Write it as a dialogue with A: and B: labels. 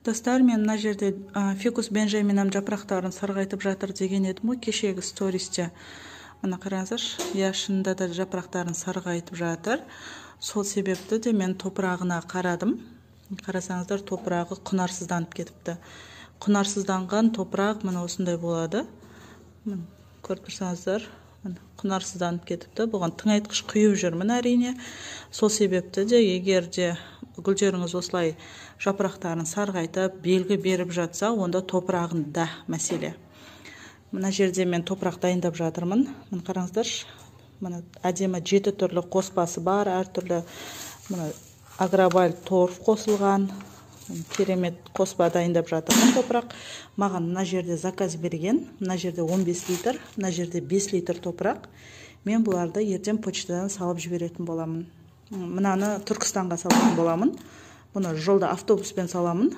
A: Достар, мен мына жерде фикус бенджаминам жапырақтарын сарғайтып жатыр деген едім ғой кешегі стористе. Мына қараңыздаршы, шынында да жапырақтарын сарғайтып жатыр. Сол себепті де мен топырағына қарадым. Қарасаңыздар, топырағы құнарсызданып кетіпті. Құнарсызданған топырақ мына осындай болады. Көріп тұрсаңыздар, құнарсызданып кетіпті. Бұған тыңайтқыш құйып жүрмін әрине. Сол себепті де егер де гүлдеріңіз осылай жапырақтарын сарғайтып, белгі беріп жатса, онда топырағында мәселе. Мына жерде мен топырақ дайындап жатырмын. Мына қараңыздаршы, мына әдемі 7 түрлі қоспасы бар, әртүрлі агроваль торф қосылған. Керемет қоспа дайындап жатырмын топырақ. Маған мына жерде заказ берген. Мына жерде 15 литр, мына жерде 5 литр топырақ. Мен бұларды ертең почтадан салып жіберетін боламын. Мынаны Түркістанға салатын боламын. Бұны жолда автобуспен саламын.